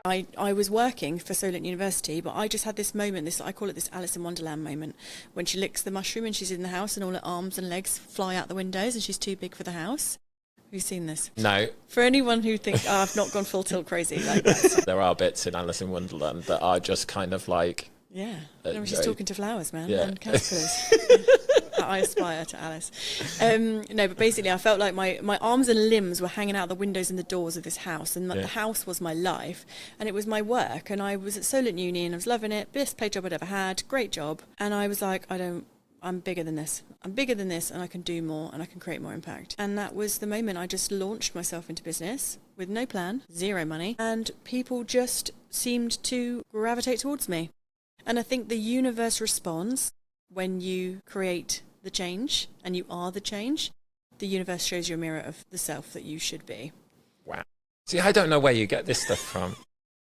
I was working for Solent University, but I just had this moment, I call it this Alice in Wonderland moment, when she licks the mushroom and she's in the house and all her arms and legs fly out the windows and she's too big for the house. Have you seen this? No. For anyone who thinks, I've not gone full tilt crazy like that. There are bits in Alice in Wonderland that are just kind of like... Yeah. She's talking to flowers, man, and caterpillars. I aspire to Alice. No, but basically I felt like my arms and limbs were hanging out the windows and the doors of this house, and the house was my life, and it was my work, and I was at Solent Uni and I was loving it, best paid job I'd ever had, great job, and I was like, I'm bigger than this. I'm bigger than this, and I can do more, and I can create more impact. And that was the moment I just launched myself into business with no plan, zero money, and people just seemed to gravitate towards me. And I think the universe responds when you create the change and you are the change. The universe shows you a mirror of the self that you should be. Wow. See, I don't know where you get this stuff from.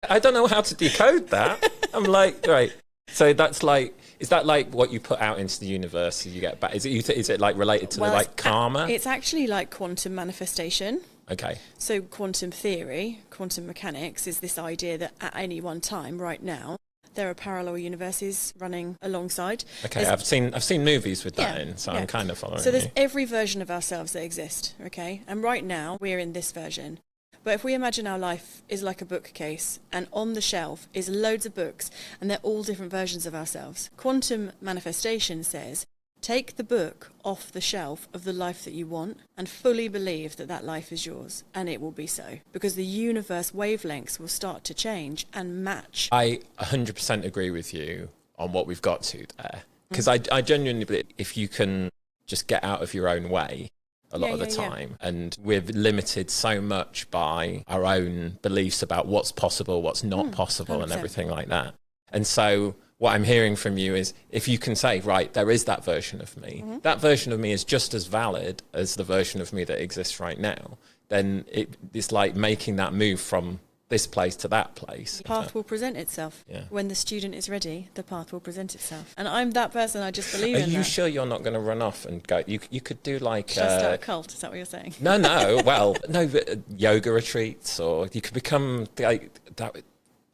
I don't know how to decode that. I'm like, right. So that's like, is that like what you put out into the universe you get back? Is it like related to the karma? It's actually like quantum manifestation. Okay. So quantum theory, quantum mechanics is this idea that at any one time right now, there are parallel universes running alongside. Okay, I've seen movies with that in, so I'm kind of following. So there's every version of ourselves that exist, okay? And right now, we're in this version. But if we imagine our life is like a bookcase, and on the shelf is loads of books, and they're all different versions of ourselves. Quantum manifestation says, take the book off the shelf of the life that you want and fully believe that that life is yours, and it will be so. Because the universe wavelengths will start to change and match. I 100% agree with you on what we've got to there. Because I genuinely believe if you can just get out of your own way a lot of the time, and we're limited so much by our own beliefs about what's possible, what's not possible, 100%. And everything like that. And so what I'm hearing from you is if you can say, right, there is that version of me, that version of me is just as valid as the version of me that exists right now, then it's like making that move from this place to that place. The path will present itself. Yeah. When the student is ready, the path will present itself. And I'm that person, I just believe in that. Are you sure you're not going to run off and go, you could do like... Should I start a cult, is that what you're saying? No, well, but yoga retreats, or you could become like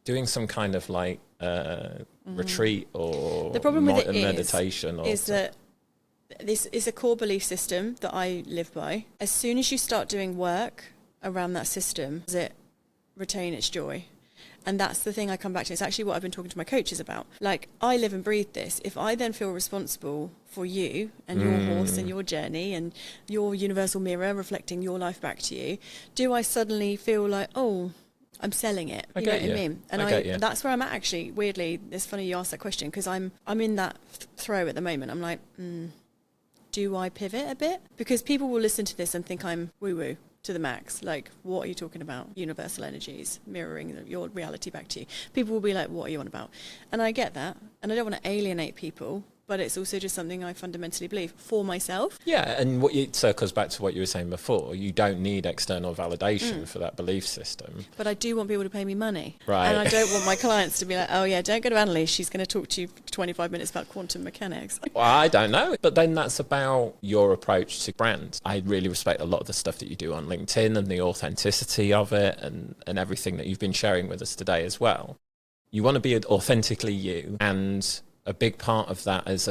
doing some kind of like retreat or the problem with it meditation. Is that this is a core belief system that I live by. As soon as you start doing work around that system, does it retain its joy? And that's the thing I come back to. It's actually what I've been talking to my coaches about. Like, I live and breathe this. If I then feel responsible for you and your horse and your journey and your universal mirror reflecting your life back to you, do I suddenly feel like, oh, I'm selling it? You know what I mean? And that's where I'm at, actually. Weirdly, it's funny you asked that question, because I'm in that throw at the moment. I'm like, do I pivot a bit? Because people will listen to this and think I'm woo-woo to the max. Like, what are you talking about? Universal energies mirroring your reality back to you. People will be like, what are you on about? And I get that, and I don't want to alienate people, but it's also just something I fundamentally believe for myself. Yeah, and it circles back to what you were saying before. You don't need external validation for that belief system. But I do want people to pay me money. Right. And I don't want my clients to be like, oh yeah, don't go to Annelies, she's going to talk to you for 25 minutes about quantum mechanics. Well, I don't know. But then that's about your approach to brands. I really respect a lot of the stuff that you do on LinkedIn and the authenticity of it and everything that you've been sharing with us today as well. You want to be authentically you, and a big part of that is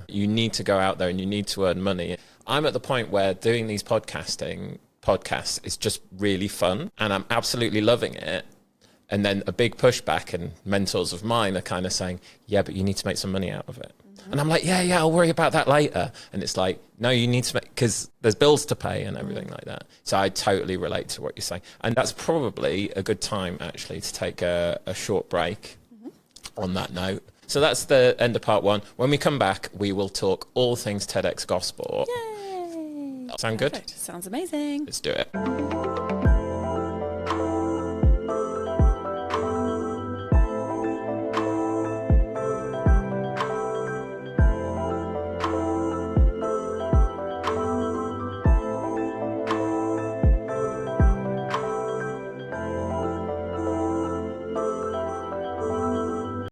you need to go out there and you need to earn money. I'm at the point where doing these podcasts is just really fun, and I'm absolutely loving it. And then a big pushback, and mentors of mine are kind of saying, yeah, but you need to make some money out of it. And I'm like, yeah, I'll worry about that later. And it's like, no, you need to make, because there's bills to pay and everything like that. So I totally relate to what you're saying. And that's probably a good time, actually, to take a short break on that note. So that's the end of part one. When we come back, we will talk all things TEDxGosport. Yay! Sound Perfect. good? Sounds amazing. Let's do it.